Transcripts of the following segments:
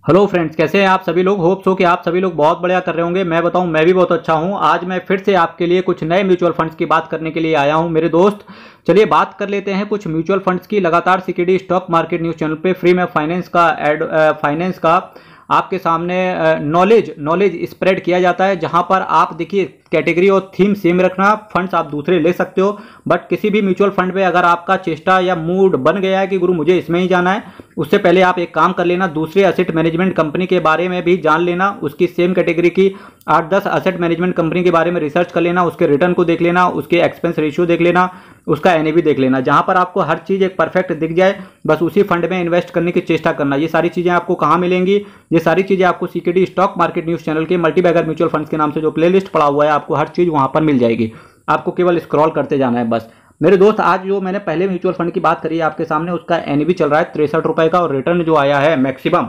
Hello friends, कैसे हैं आप सभी लोग। होप्स हो कि आप सभी लोग बहुत बढ़िया कर रहे होंगे। मैं बताऊं, मैं भी बहुत अच्छा हूं। आज मैं फिर से आपके लिए कुछ नए म्यूचुअल फंड्स की बात करने के लिए आया हूं मेरे दोस्त। चलिए बात कर लेते हैं कुछ म्यूचुअल फंड्स की। लगातार CKD stock market news channel पे फ्री में फाइनेंस का आपके सामने नॉलेज नॉलेज स्प्रेड किया जाता है, जहां पर आप देखिए कैटेगरी और थीम सेम रखना, फंड्स आप दूसरे ले सकते हो, बट किसी भी म्यूचुअल फंड पे अगर आपका चेष्टा या मूड बन गया है कि गुरु मुझे इसमें ही जाना है, उससे पहले आप एक काम कर लेना, दूसरे असेट मैनेजमेंट कंपनी के बारे में भी जान लेना। उसकी सेम कैटेगरी की 8-10 असेट मैनेजमेंट कंपनी के बारे में रिसर्च कर लेना, उसके रिटर्न को देख लेना, उसके एक्सपेंस रेशियो देख लेना, उसका एनएवी देख लेना। जहां पर आपको हर चीज़ एक परफेक्ट दिख जाए, बस उसी फंड में इन्वेस्ट करने की चेष्टा करना। ये सारी चीज़ें आपको कहाँ मिलेंगी? ये सारी चीज़ें आपको CKD stock market news channel के मल्टीबैगर म्यूचुअल फंड्स के नाम से जो प्लेलिस्ट पड़ा हुआ है, आपको हर चीज़ वहां पर मिल जाएगी। आपको केवल स्क्रॉल करते जाना है बस। मेरे दोस्त, आज जो मैंने पहले म्यूचुअल फंड की बात करी है आपके सामने, उसका एनएवी चल रहा है 63 रुपए का, और रिटर्न जो आया है मैक्सिमम,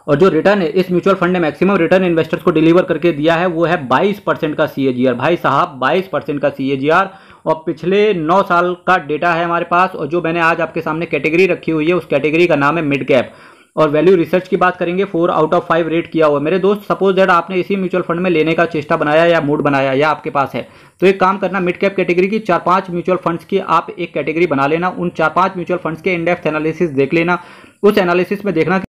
और जो रिटर्न है इस म्यूचुअल फंड ने मैक्सिमम रिटर्न इन्वेस्टर्स को डिलीवर करके दिया है वो है 22% का सीएजीआर। भाई साहब, 22% का सीएजीआर, और पिछले 9 साल का डेटा है हमारे पास। और जो मैंने आज आपके सामने कैटेगरी रखी हुई है, उस कैटेगरी का नाम है मिड कैप। और वैल्यू रिसर्च की बात करेंगे, 4 आउट ऑफ 5 रेट किया हुआ। मेरे दोस्त, सपोज दैट आपने इसी म्यूचुअल फंड में लेने का चेष्टा बनाया या मूड बनाया या आपके पास है, तो एक काम करना, मिड कैप कैटेगरी की 4-5 म्यूचुअल फंड्स की आप एक कैटेगरी बना लेना। उन 4-5 म्यूचुअल फंड्स के इंडेक्स एनालिसिस देख लेना। उस एनालिसिस में देखना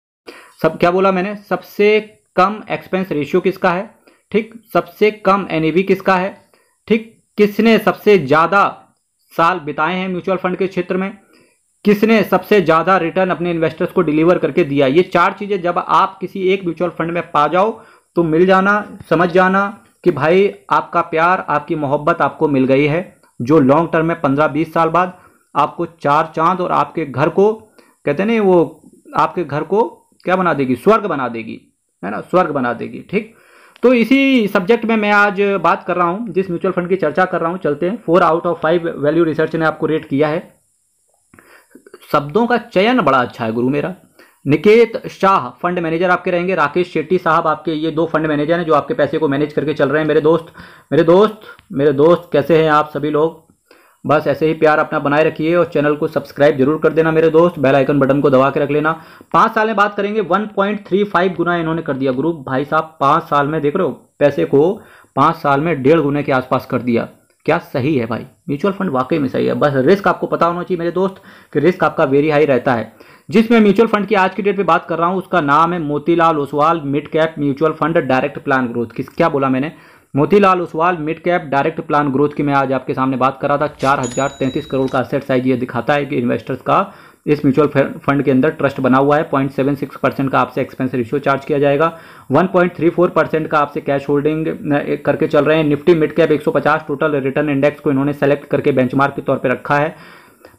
सब क्या बोला मैंने, सबसे कम एक्सपेंस रेशियो किसका है, ठीक, सबसे कम एनएवी किसका है, ठीक, किसने सबसे ज्यादा साल बिताए हैं म्यूचुअल फंड के क्षेत्र में, किसने सबसे ज्यादा रिटर्न अपने इन्वेस्टर्स को डिलीवर करके दिया। ये 4 चीजें जब आप किसी एक म्यूचुअल फंड में पा जाओ तो मिल जाना, समझ जाना कि भाई आपका प्यार, आपकी मोहब्बत आपको मिल गई है, जो लॉन्ग टर्म में 15-20 साल बाद आपको 4 चांद और आपके घर को, कहते नहीं वो, आपके घर को क्या बना देगी, स्वर्ग बना देगी, है ना, स्वर्ग बना देगी। ठीक, तो इसी सब्जेक्ट में मैं आज बात कर रहा हूं, जिस म्यूचुअल फंड की चर्चा कर रहा हूं, चलते हैं। 4 आउट ऑफ 5 वैल्यू रिसर्च ने आपको रेट किया है। शब्दों का चयन बड़ा अच्छा है गुरु मेरा। निकेत शाह फंड मैनेजर आपके रहेंगे, राकेश शेट्टी साहब आपके, ये 2 फंड मैनेजर हैं जो आपके पैसे को मैनेज करके चल रहे हैं। मेरे दोस्त कैसे हैं आप सभी लोग? बस ऐसे ही प्यार अपना बनाए रखिए और चैनल को सब्सक्राइब जरूर कर देना मेरे दोस्त, बेल आइकन बटन को दबा के रख लेना। 5 साल में बात करेंगे, 1.35 गुना इन्होंने कर दिया गुरु। भाई साहब, 5 साल में देख रहे हो, पैसे को 5 साल में 1.5 गुने के आसपास कर दिया। क्या सही है भाई, म्यूचुअल फंड वाकई में सही है। बस रिस्क आपको पता होना चाहिए मेरे दोस्त कि रिस्क आपका वेरी हाई रहता है। जिसमें म्यूचुअल फंड की आज की डेट पे बात कर रहा हूं, उसका नाम है Motilal Oswal mid cap mutual fund direct plan growth. क्या बोला मैंने? Motilal Oswal mid cap direct plan growth की मैं आज आपके सामने बात कर रहा था। 4033 करोड़ का असेट साइज ये दिखाता है कि इन्वेस्टर्स का इस म्यूचुअल फंड के अंदर ट्रस्ट बना हुआ है। 0.76% का आपसे एक्सपेंस रेशियो चार्ज किया जाएगा। 1.34% का आपसे कैश होल्डिंग करके चल रहे हैं। Nifty mid cap 150 total return index को इन्होंने सेलेक्ट करके बेंचमार्क के तौर पर रखा है।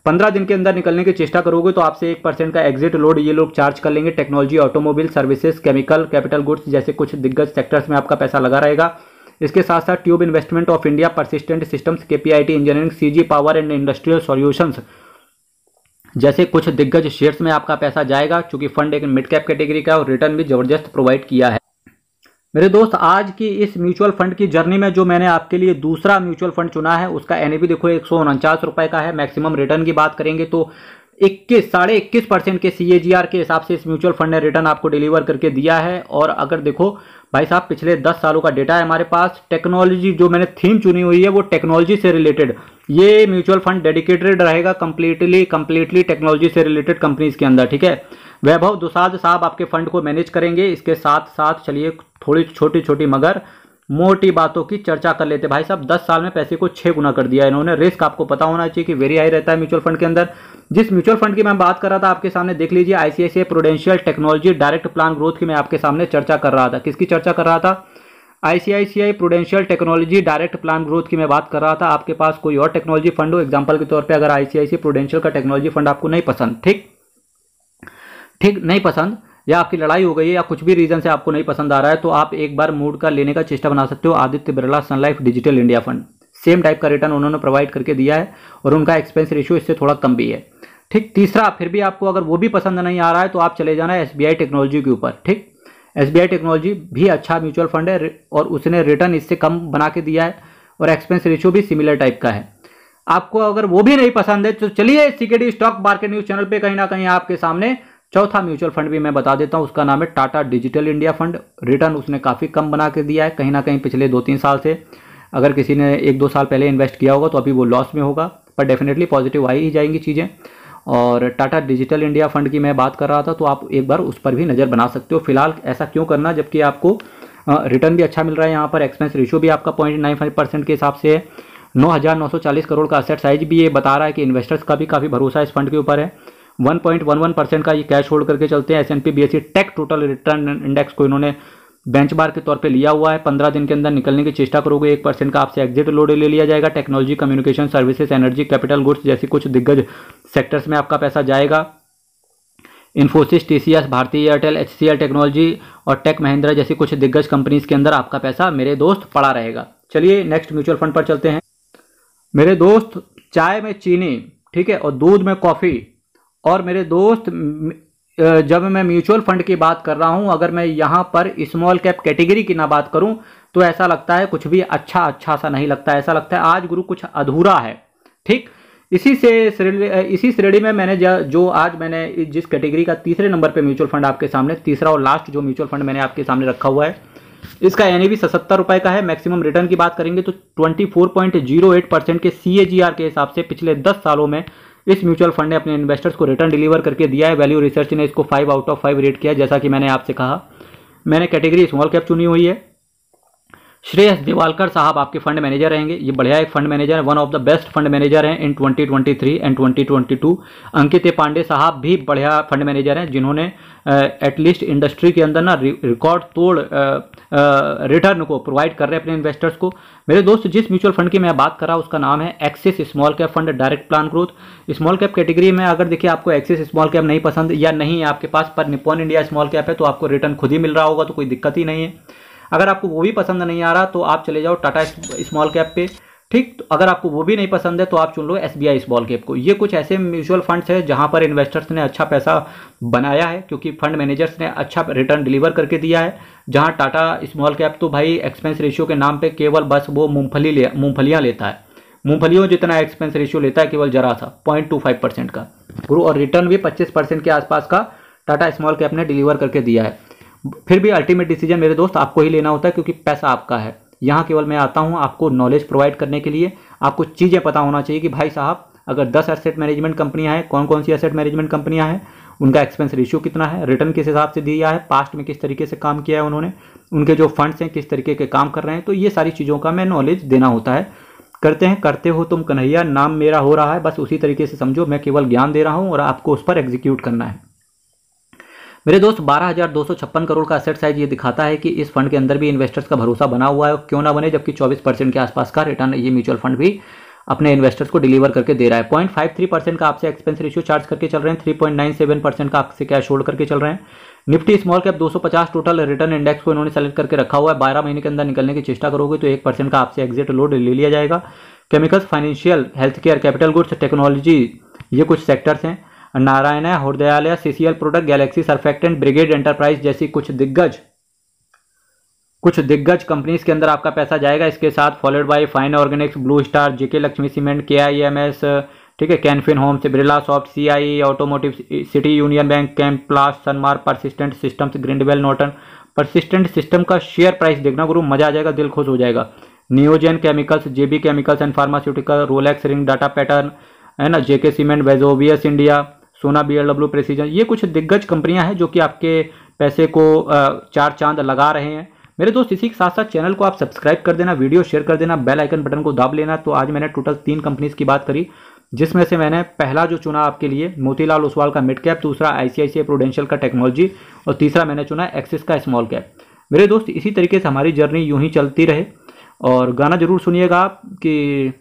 15 दिन के अंदर निकलने की चेष्टा करोगे तो आपसे 1% का एग्जिट लोड ये लोग चार्ज कर लेंगे। Technology, automobile, services, chemical, capital goods जैसे कुछ दिग्गज सेक्टर्स में आपका पैसा लगा रहेगा। इसके साथ साथ tube investment of India, persistent systems, KPIT engineering, CG power and industrial solutions जैसे कुछ दिग्गज शेयर्स में आपका पैसा जाएगा, क्योंकि फंड एक मिड कैप कैटेगरी का और रिटर्न भी जबरदस्त प्रोवाइड किया है। मेरे दोस्त, आज की इस म्यूचुअल फंड की जर्नी में जो मैंने आपके लिए दूसरा म्यूचुअल फंड चुना है, उसका एनएवी देखो 149 रुपए का है। मैक्सिमम रिटर्न की बात करेंगे तो 21-21.5% के सीएजीआर के हिसाब से इस म्यूचुअल फंड ने रिटर्न आपको डिलीवर करके दिया है। और अगर देखो भाई साहब, पिछले 10 सालों का डेटा है हमारे पास। टेक्नोलॉजी, जो मैंने थीम चुनी हुई है वो टेक्नोलॉजी से रिलेटेड, ये म्यूचुअल फंड डेडिकेटेड रहेगा कंप्लीटली टेक्नोलॉजी से रिलेटेड कंपनीज के अंदर। ठीक है, वैभव दुसाद साहब आपके फंड को मैनेज करेंगे। इसके साथ साथ चलिए थोड़ी छोटी छोटी मगर मोटी बातों की चर्चा कर लेते। भाई साहब, 10 साल में पैसे को 6 गुना कर दिया इन्होंने। रिस्क आपको पता होना चाहिए कि वेरी हाई रहता है म्यूचुअल फंड के अंदर। जिस म्यूचुअल फंड की मैं बात कर रहा था आपके सामने, देख लीजिए, ICICI prudential technology direct plan growth की मैं आपके सामने चर्चा कर रहा था। किसकी चर्चा कर रहा था? ICICI prudential technology direct plan growth की मैं बात कर रहा था। आपके पास कोई और टेक्नोलॉजी फंड हो, एग्जाम्पल के तौर पर अगर आईसीआईसीआई प्रूडेंशियल का टेक्नोलॉजी फंड आपको नहीं पसंद, ठीक नहीं पसंद, या आपकी लड़ाई हो गई है या कुछ भी रीजन से आपको नहीं पसंद आ रहा है, तो आप एक बार मूड का लेने का चेष्टा बना सकते हो। Aditya Birla Sun Life Digital India Fund, same type का रिटर्न उन्होंने प्रोवाइड करके दिया है और उनका एक्सपेंस रेशियो इससे थोड़ा कम भी है। ठीक, तीसरा, फिर भी आपको अगर वो भी पसंद नहीं आ रहा है तो आप चले जाना एसबीआई टेक्नोलॉजी के ऊपर। ठीक, एसबीआई टेक्नोलॉजी भी अच्छा म्यूचुअल फंड है और उसने रिटर्न इससे कम बना के दिया है और एक्सपेंस रेशियो भी सिमिलर टाइप का है। आपको अगर वो भी नहीं पसंद है तो चलिए CKD stock market news channel पे कहीं ना कहीं आपके सामने चौथा म्यूचुअल फंड भी मैं बता देता हूँ, उसका नाम है Tata digital India fund. Return उसने काफ़ी कम बना के दिया है, कहीं ना कहीं पिछले 2-3 साल से। अगर किसी ने 1-2 साल पहले इन्वेस्ट किया होगा तो अभी वो लॉस में होगा, पर डेफिनेटली पॉजिटिव आई ही जाएंगी चीज़ें। और टाटा डिजिटल इंडिया फंड की मैं बात कर रहा था, तो आप एक बार उस पर भी नज़र बना सकते हो। फिलहाल ऐसा क्यों करना, जबकि आपको रिटर्न भी अच्छा मिल रहा है। यहाँ पर एक्सपेंस रेशियो भी आपका 0.95% के हिसाब से है। 9,940 करोड़ का असेट साइज भी ये बता रहा है कि इन्वेस्टर्स का भी काफ़ी भरोसा इस फंड के ऊपर है। 1.11% का ये कैश होल्ड करके चलते हैं। S&P BSE tech total return index को इन्होंने बेंचमार्क के तौर पे लिया हुआ है। 15 दिन के अंदर निकलने की चेष्टा करोगे, 1% का आपसे एग्जिट लोड ले लिया जाएगा। Technology, communication services, energy, capital goods जैसी कुछ दिग्गज सेक्टर्स में आपका पैसा जाएगा। Infosys, TCS, Bharti Airtel, HCL technology और टेक महिंद्रा जैसी कुछ दिग्गज कंपनीज के अंदर आपका पैसा मेरे दोस्त पड़ा रहेगा। चलिए नेक्स्ट म्यूचुअल फंड पर चलते हैं। मेरे दोस्त, चाय में चीनी, ठीक है, और दूध में कॉफ़ी। और मेरे दोस्त, जब मैं म्यूचुअल फंड की बात कर रहा हूं, अगर मैं यहां पर स्मॉल कैप कैटेगरी की ना बात करूं तो ऐसा लगता है कुछ भी अच्छा सा नहीं लगता। ऐसा लगता है आज गुरु कुछ अधूरा है। ठीक, इसी श्रेणी में मैंने मैंने जिस कैटेगरी का तीसरे नंबर पे म्यूचुअल फंड आपके सामने, तीसरा और लास्ट जो म्यूचुअल फंड मैंने आपके सामने रखा हुआ है, इसका NAV 77 रुपए का है। मैक्सिमम रिटर्न की बात करेंगे तो 24.08% के CAGR के हिसाब से पिछले 10 सालों में इस म्यूचुअल फंड ने अपने इन्वेस्टर्स को रिटर्न डिलीवर करके दिया है। वैल्यू रिसर्च ने इसको 5 आउट ऑफ 5 रेट किया। जैसा कि मैंने आपसे कहा, मैंने कैटेगरी स्मॉल कैप चुनी हुई है। श्रेयस दिवालकर साहब आपके फंड मैनेजर रहेंगे। ये बढ़िया एक फंड मैनेजर है, one of the best fund manager हैं इन 2023 एंड 2022। अंकित पांडे साहब भी बढ़िया फंड मैनेजर हैं, जिन्होंने एटलीस्ट इंडस्ट्री के अंदर ना रिकॉर्ड तोड़ रिटर्न को प्रोवाइड कर रहे हैं अपने इन्वेस्टर्स को। मेरे दोस्त, जिस म्यूचुअल फंड की मैं बात कर रहा हूँ उसका नाम है axis small cap fund direct plan growth. Small cap category में अगर देखिए आपको एक्सिस स्मॉल कैप नहीं पसंद या नहीं है आपके पास, पर निप्पॉन इंडिया स्मॉल कैप है तो आपको रिटर्न खुद ही मिल रहा होगा, तो कोई दिक्कत ही नहीं है। अगर आपको वो भी पसंद नहीं आ रहा तो आप चले जाओ टाटा स्मॉल कैप पे। ठीक, तो अगर आपको वो भी नहीं पसंद है तो आप चुन लो SBI स्मॉल कैप को। ये कुछ ऐसे म्यूचुअल फंड्स है जहां पर इन्वेस्टर्स ने अच्छा पैसा बनाया है, क्योंकि फंड मैनेजर्स ने अच्छा रिटर्न डिलीवर करके दिया है। जहां टाटा स्मॉल कैप तो भाई एक्सपेंस रेशियो के नाम पे केवल बस वो मूंगफलियां लेता है, मूंगफलियों जितना एक्सपेंस रेशियो लेता है, केवल जरा सा 0.25% का गुरु, और रिटर्न भी 25% के आसपास का टाटा स्मॉल कैप ने डिलीवर करके दिया है। फिर भी अल्टीमेट डिसीजन मेरे दोस्त आपको ही लेना होता है, क्योंकि पैसा आपका है। यहाँ केवल मैं आता हूँ आपको नॉलेज प्रोवाइड करने के लिए। आपको चीज़ें पता होना चाहिए कि भाई साहब, अगर 10 एसेट मैनेजमेंट कंपनियां हैं, कौन कौन सी एसेट मैनेजमेंट कंपनियां हैं, उनका एक्सपेंस रेशियो कितना है, रिटर्न किस हिसाब से दिया है, पास्ट में किस तरीके से काम किया है उन्होंने, उनके जो फंड्स हैं किस तरीके के काम कर रहे हैं। तो ये सारी चीज़ों का मैं नॉलेज देना होता है। करते हो तुम कन्हैया, नाम मेरा हो रहा है, बस उसी तरीके से समझो। मैं केवल ज्ञान दे रहा हूँ और आपको उस पर एग्जीक्यूट करना है। मेरे दोस्त, 12,256 करोड़ का असेट साइज ये दिखाता है कि इस फंड के अंदर भी इन्वेस्टर्स का भरोसा बना हुआ है। क्यों ना बने, जबकि 24% के आसपास का रिटर्न ये म्यूचुअल फंड भी अपने इन्वेस्टर्स को डिलीवर करके दे रहा है। 0.53% का आपसे एक्सपेंस रेशियो चार्ज करके चल रहे हैं। 3.97% का आपसे कैश होल्ड करके चल रहे हैं। Nifty small cap 250 total return index को इन्होंने सेलेक्ट करके रखा हुआ है। 12 महीने के अंदर निकलने की चेष्टा करोगे तो 1% का आपसे एग्जिट लोड ले लिया जाएगा। Chemicals, financial, health care, capital goods, technology, ये कुछ सेक्टर्स हैं। Narayan, Hrudayalaya, CCL product, Galaxy surfactant, brigade enterprise जैसी कुछ दिग्गज कंपनीज के अंदर आपका पैसा जाएगा। इसके साथ followed by Fine Organics, Blue Star, JK Lakshmi Cement, KIMS, ठीक है, Can Fin Homes, Birlasoft, CIE automotive, City Union Bank, कैम्प्लास, सनमार्क, Persistent Systems, Grindwell Norton. Persistent System का शेयर प्राइस देखना गुरु, मजा आ जाएगा, दिल खुश हो जाएगा। नियोजन chemicals, JB chemicals and pharmaceutical, Rolex, ring, data pattern, है ना, JK सीमेंट, वेजोवियस इंडिया, सोना, BLW प्रेसिजन। ये कुछ दिग्गज कंपनियां हैं जो कि आपके पैसे को 4 चांद लगा रहे हैं। मेरे दोस्त, इसी के साथ साथ चैनल को आप सब्सक्राइब कर देना, वीडियो शेयर कर देना, बेल आइकन बटन को दाब लेना। तो आज मैंने टोटल 3 कंपनीज की बात करी, जिसमें से मैंने पहला जो चुना आपके लिए मोतीलाल ओसवाल का मिड कैप, दूसरा ICICI प्रूडेंशियल का टेक्नोलॉजी और तीसरा मैंने चुना एक्सिस का स्मॉल कैप। मेरे दोस्त, इसी तरीके से हमारी जर्नी यूं ही चलती रहे। और गाना जरूर सुनिएगा आप कि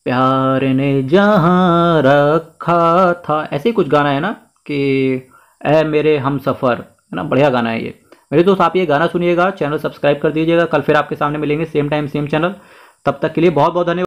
प्यार ने जहाँ रखा था, ऐसे ही कुछ गाना है ना कि ऐ मेरे हम सफ़र, है ना, बढ़िया गाना है ये। मेरे दोस्त, आप ये गाना सुनिएगा, चैनल सब्सक्राइब कर दीजिएगा। कल फिर आपके सामने मिलेंगे सेम टाइम सेम चैनल। तब तक के लिए बहुत बहुत धन्यवाद।